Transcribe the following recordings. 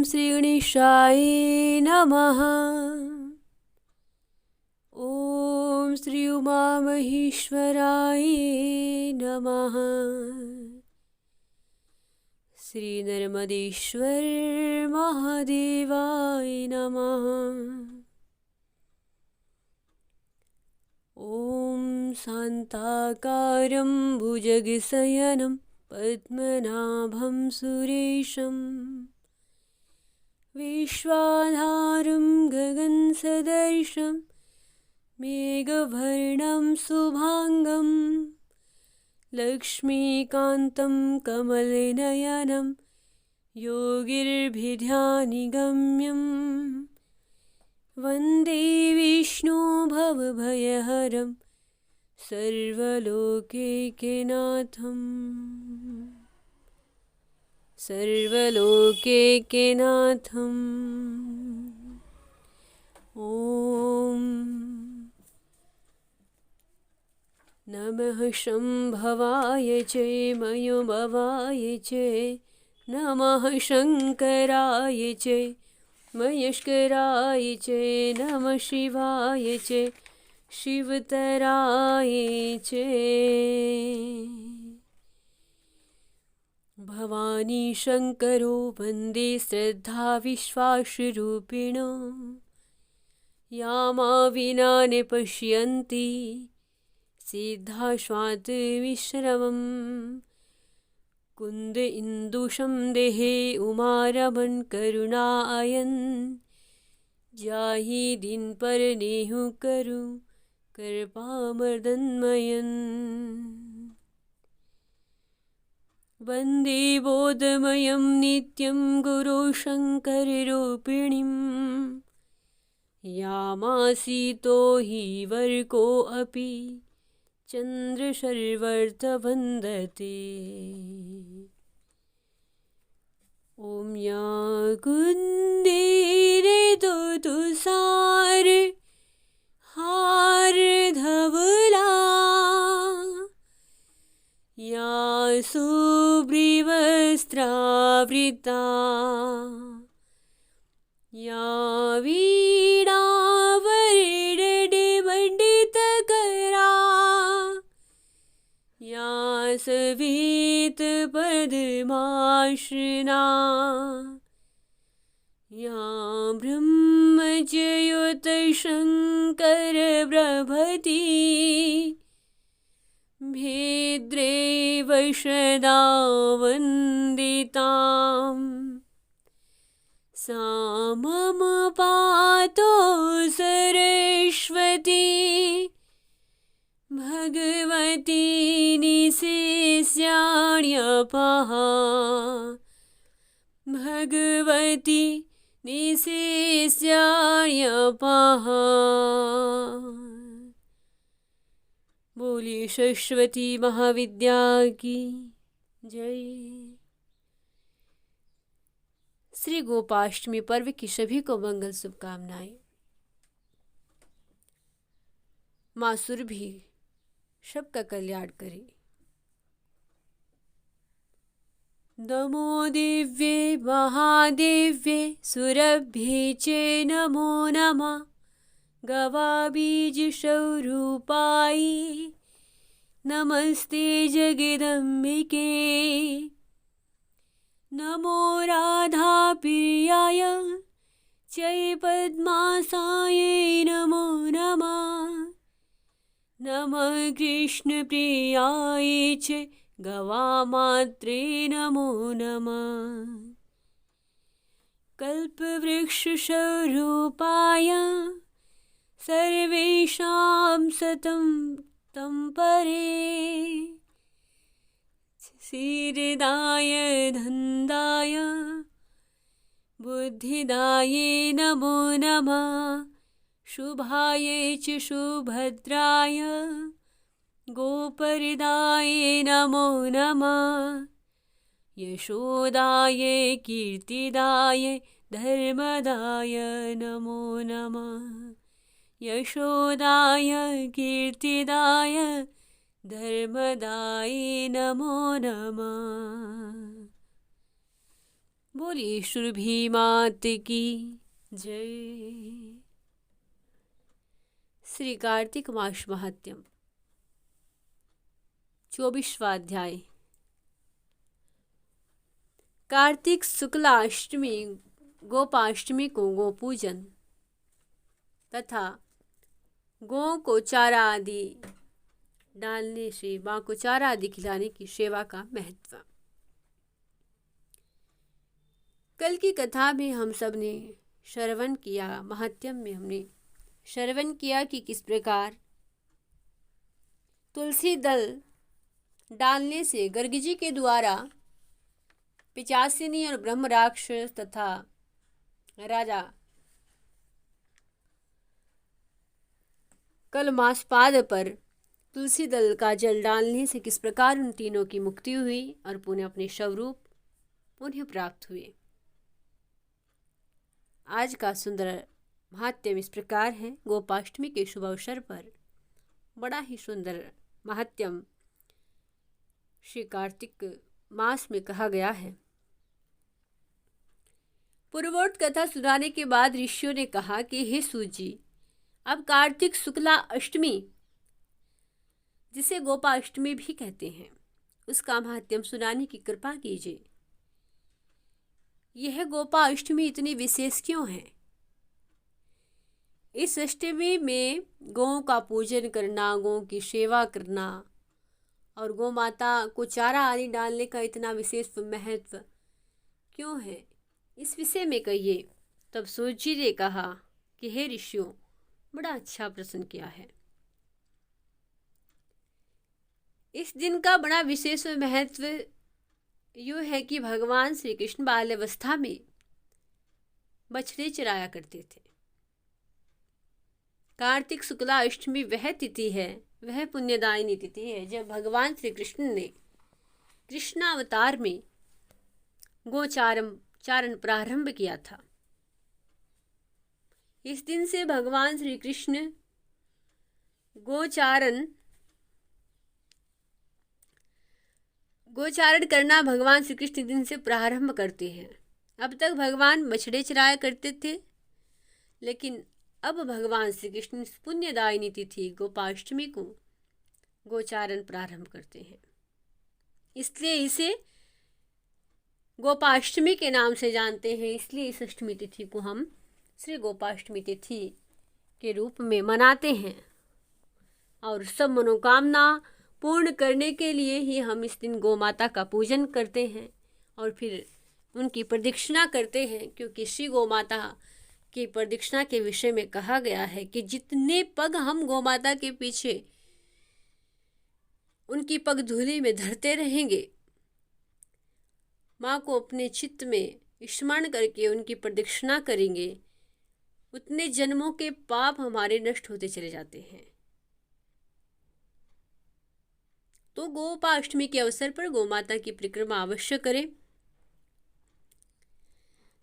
श्रीगणेशाय नमः। ॐ श्री उमामहेश्वराय नमः। श्री नर्मदेश्वर महादेवाय नमः। ॐ शान्ताकारं भुजगशयनं पद्मनाभं सुरेशं विश्वाधारं गगनसदृशं मेघवर्णं शुभांगं लक्ष्मीकान्तं कमलनयनं योगिर्भिध्यानिगम्यं वन्दे विष्णु भवभयहरं सर्वलोकैकनाथम्। ॐ नमः शम्भवाय च मयोभवाय च नमः शङ्कराय च महेश्वराय च नमः शिवाय च शिवतराय च। भवानी शङ्करो वन्दे श्रद्धा विश्वासरूपिणो या मा विना न पश्यन्ति सिद्धाश्वात्विश्रमं कुन्द इन्दुषं देहे उमारमण करुणायन् जाहि दिन पर नेहु करु कृपामर्दन्मयन्। वन्दे बोधमयं नित्यं गुरो शङ्कररूपिणीं यामासीतो हि वर्कोऽपि चन्द्रशर्वर्तवन्दते। ॐ या कुन्देरे तुषार हारधवला या शुभ्रवस्त्रावृता या वीणावरदण्डितकरा या सवेतपद्मासना या ब्रह्मज्योतिशङ्करप्रभृति भेद्रेव सदा वन्दिताम् सा मम पातो सरस्वती भगवती निशेष्याण्यपः भगवती निशेष्याण्यपः। बोलिए सरस्वती महाविद्या की जय। श्री गोपाष्टमी पर्व की सभी को मंगल शुभकामनाएं। माँ सुरभि सबका कल्याण करे। नमो दिव्ये महादेव्ये सुरभ्ये च नमो नमः। गवाबीजस्वरूपाय नमस्ते जगदम्बिके। नमो राधाप्रियाय जय पद्मासाय नमो नमः। नमः कृष्णप्रियाय च गवामात्रे नमो नमः। कल्पवृक्षस्वरूपाय सर्वेषां सतं तं परे क्षीरदाय धन्दाय बुद्धिदाये नमो नमः। शुभाय च सुभद्राय गोपरदाय नमो नमः। यशोदाय कीर्तिदाय धर्मदाय नमो नमः। यशोदाय कीर्तिदाय धर्मदाय नमो नमः। बोलिए सुरभि मात की जय। श्री कार्तिक मास महात्म्यम 24वां अध्याय। कार्तिक शुक्ला अष्टमी गोपाष्टमी को गोपूजन तथा गौ को चारा आदि डालने से माँ को चारा आदि खिलाने की सेवा का महत्व। कल की कथा में हम सब ने श्रवण किया, महात्म्य में हमने श्रवण किया कि किस प्रकार तुलसी दल डालने से गर्ग जी के द्वारा पिचासिनी और ब्रह्म राक्षस तथा राजा कलमासपाद पर तुलसी दल का जल डालने से किस प्रकार उन तीनों की मुक्ति हुई और पुनः अपने स्वरूप उन्हें प्राप्त हुए। आज का सुंदर महात्म्य इस प्रकार है। गोपाष्टमी के शुभ अवसर पर बड़ा ही सुंदर महात्म्य श्री कार्तिक मास में कहा गया है। पूर्वोक्त कथा सुनाने के बाद ऋषियों ने कहा कि हे सूत जी, अब कार्तिक शुक्ला अष्टमी जिसे गोपाष्टमी भी कहते हैं उसका महात्म्य सुनाने की कृपा कीजिए। यह गोपाष्टमी इतनी विशेष क्यों है? इस अष्टमी में गौ का पूजन करना, गौ की सेवा करना और गौ माता को चारा आदि डालने का इतना विशेष महत्व क्यों है, इस विषय में कहिए। तब सूत जी ने कहा कि हे ऋषियों, बड़ा अच्छा प्रश्न किया है। इस दिन का बड़ा विशेष महत्व यूँ है कि भगवान श्री कृष्ण बाल्यावस्था में बछड़े चराया करते थे। कार्तिक शुक्ला अष्टमी वह तिथि है, वह पुण्यदायिनी तिथि है जब भगवान श्री कृष्ण ने कृष्णावतार में गोचारण प्रारंभ किया था। इस दिन से भगवान श्री कृष्ण गोचारण करना भगवान श्री कृष्ण दिन से प्रारंभ करते हैं। अब तक भगवान बछड़े चराया करते थे, लेकिन अब भगवान श्री कृष्ण पुण्यदायिनी तिथि गोपाष्टमी को गोचारण प्रारंभ करते हैं। इसलिए इसे गोपाष्टमी के नाम से जानते हैं। इसलिए इस अष्टमी तिथि को हम श्री गोपाष्टमी तिथि के रूप में मनाते हैं और सब मनोकामना पूर्ण करने के लिए ही हम इस दिन गौ माता का पूजन करते हैं और फिर उनकी प्रदक्षिणा करते हैं, क्योंकि श्री गौ माता की प्रदक्षिणा के विषय में कहा गया है कि जितने पग हम गौ माता के पीछे उनकी पग धूलि में धरते रहेंगे, माँ को अपने चित्त में स्मरण करके उनकी प्रदक्षिणा करेंगे, उतने जन्मों के पाप हमारे नष्ट होते चले जाते हैं। तो गोपाष्टमी के अवसर पर गौ माता की परिक्रमा अवश्य करें।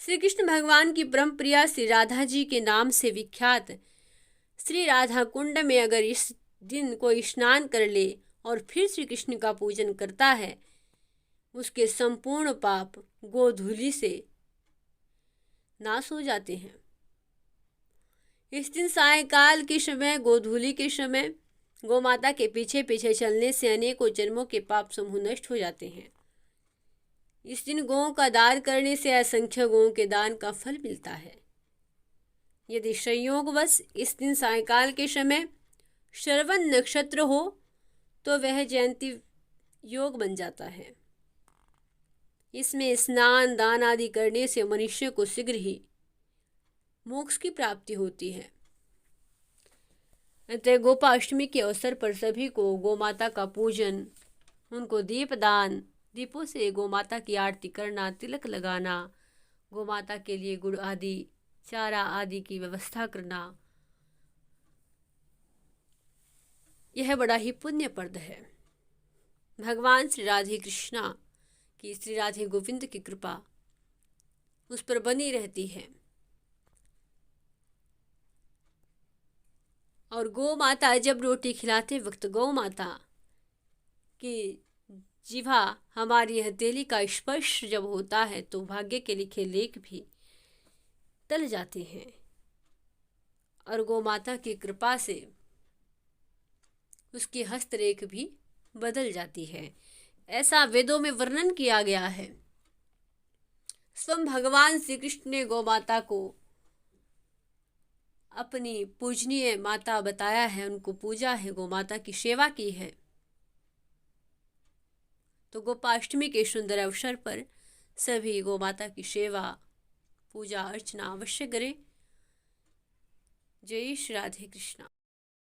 श्री कृष्ण भगवान की परम प्रिया श्री राधा जी के नाम से विख्यात श्री राधा कुंड में अगर इस दिन कोई स्नान कर ले और फिर श्री कृष्ण का पूजन करता है, उसके संपूर्ण पाप गोधूलि से नाश हो जाते हैं। इस दिन सायंकाल के समय, गोधूलि के समय गौ माता के पीछे पीछे चलने से अनेकों जन्मों के पाप समूह नष्ट हो जाते हैं। इस दिन गौ का दान करने से असंख्य गौ के दान का फल मिलता है। यदि संयोगवश इस दिन सायंकाल के समय श्रवण नक्षत्र हो तो वह जयंती योग बन जाता है। इसमें स्नान दान आदि करने से मनुष्य को शीघ्र ही मोक्ष की प्राप्ति होती है। अतः गोपाष्टमी के अवसर पर सभी को गौ माता का पूजन, उनको दीपदान, दीपों से गौ माता की आरती करना, तिलक लगाना, गौ माता के लिए गुड़ आदि चारा आदि की व्यवस्था करना, यह बड़ा ही पुण्यप्रद है। भगवान श्री राधे कृष्णा की, श्री राधे गोविंद की कृपा उस पर बनी रहती है। और गौ माता जब रोटी खिलाते वक्त गौ माता की जिह्वा हमारी हथेली का स्पर्श जब होता है तो भाग्य के लिखे लेख भी टल जाते हैं और गौ माता की कृपा से उसकी हस्तरेख भी बदल जाती है। ऐसा वेदों में वर्णन किया गया है। स्वयं भगवान श्री कृष्ण ने गौ माता को अपनी पूजनीय माता बताया है, उनको पूजा है, गौ माता की सेवा की है। तो गोपाष्टमी के सुंदर अवसर पर सभी गौ माता की सेवा पूजा अर्चना अवश्य करें। जय श्री राधे कृष्णा।